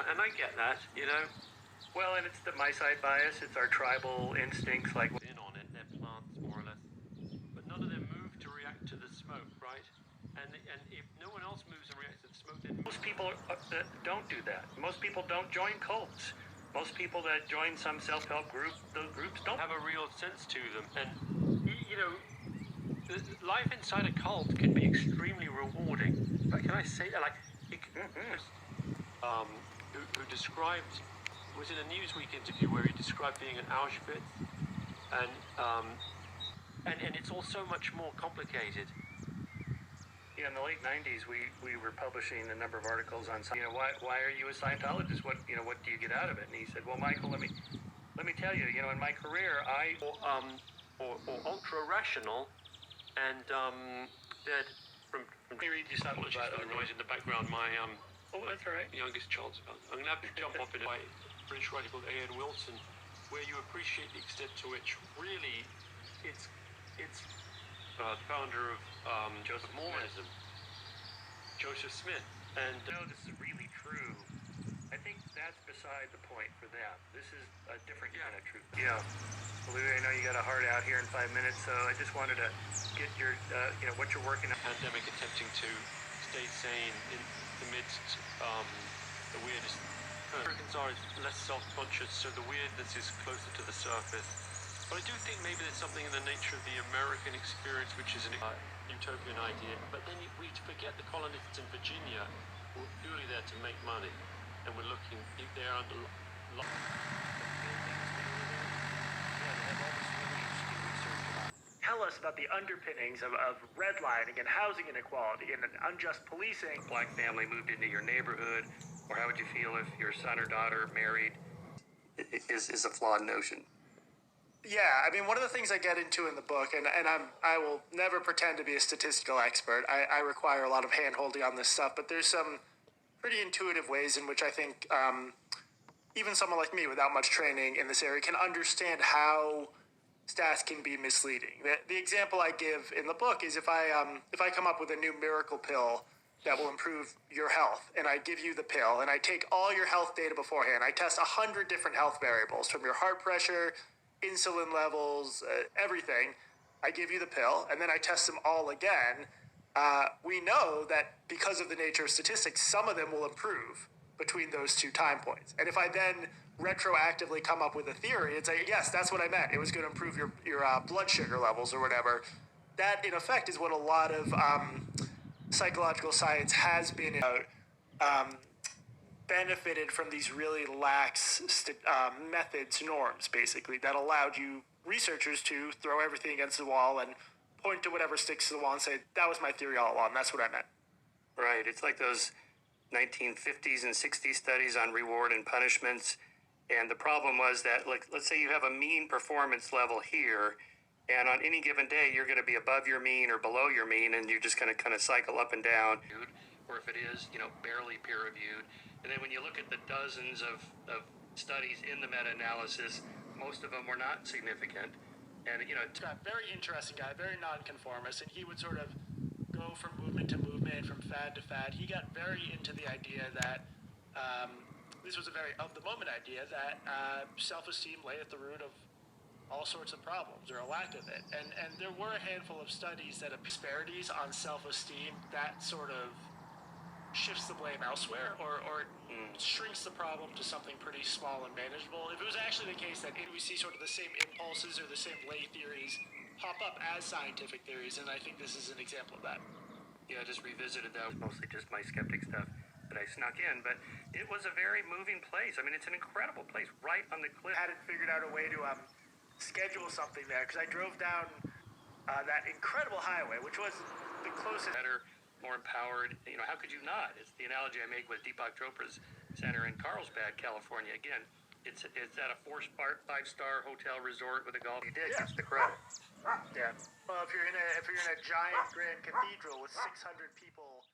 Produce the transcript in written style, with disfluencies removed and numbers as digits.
and I get that, you know. Well, and it's the my side bias. It's our tribal instincts, like in on it. They're plants, more or less, but none of them move to react to the smoke, right? And if no one else moves and reacts to the smoke, then most people don't do that. Most people don't join cults. Most people that join some self-help group, those groups don't have a real sense to them. And you know, life inside a cult can be extremely rewarding. But can I say that, like, who described, was in a Newsweek interview where he described being in Auschwitz, and and it's all so much more complicated. Yeah, in the late '90s, we were publishing a number of articles on, you know, why are you a Scientologist? What do you get out of it? And he said, well, Michael, let me tell you, you know, in my career, or ultra rational, and that from let me read you something about the noise in the background. My oh, that's all right. Youngest child's about. I'm gonna have to jump off in a British writer called A.N. Wilson, where you appreciate the extent to which really it's the founder of Joseph Mormonism, Joseph Smith, and no, this is really true. I think that's beside the point for them. This is a different kind of truth. Yeah. Well, Louis, I know you got a heart out here in 5 minutes, so I just wanted to get your, you know, what you're working on. Pandemic, attempting to stay sane in the midst the weirdest. Americans are less self-conscious, so the weirdness is closer to the surface. But I do think maybe there's something in the nature of the American experience, which is an utopian idea. But then we forget the colonists in Virginia who were purely there to make money, and we're looking, they're under. Tell us about the underpinnings of redlining and housing inequality and unjust policing. A black family moved into your neighborhood, or how would you feel if your son or daughter married? Is a flawed notion. Yeah, I mean, one of the things I get into in the book, and I will never pretend to be a statistical expert. I require a lot of hand-holding on this stuff, but there's some pretty intuitive ways in which I think even someone like me without much training in this area can understand how stats can be misleading. The example I give in the book is if I come up with a new miracle pill that will improve your health, and I give you the pill, and I take all your health data beforehand, I test 100 different health variables from your heart pressure, insulin levels, everything. I give you the pill, and then I test them all again. We know that because of the nature of statistics, some of them will improve between those two time points. And if I then retroactively come up with a theory and say, yes, that's what I meant, it was going to improve your blood sugar levels or whatever, that in effect is what a lot of psychological science has been benefited from, these really lax methods, norms, basically, that allowed you researchers to throw everything against the wall and point to whatever sticks to the wall and say, that was my theory all along, that's what I meant. Right, it's like those 1950s and 60s studies on reward and punishments, and the problem was that, like, let's say you have a mean performance level here, and on any given day you're going to be above your mean or below your mean, and you're just going to kind of cycle up and down. Or if it is, you know, barely peer-reviewed. And then when you look at the dozens of studies in the meta-analysis, most of them were not significant. And, you know, a very interesting guy, very nonconformist, and he would sort of go from movement to movement, from fad to fad. He got very into the idea that this was a very of-the-moment idea that self-esteem lay at the root of all sorts of problems, or a lack of it. And there were a handful of studies that have disparities on self-esteem that sort of shifts the blame elsewhere, or shrinks the problem to something pretty small and manageable. If it was actually the case that we see sort of the same impulses or the same lay theories pop up as scientific theories, and I think this is an example of that. Yeah, I just revisited that. Mostly just my skeptic stuff that I snuck in, but it was a very moving place. I mean, it's an incredible place, right on the cliff. I hadn't figured out a way to schedule something there, because I drove down that incredible highway, which was the closest. Better, more empowered. You know, how could you not? It's the analogy I make with Deepak Chopra's center in Carlsbad, California. Again, it's at a 5-star hotel resort with a golf. You did catch the crowd. Yeah. Well, if you're in a giant grand cathedral with 600 people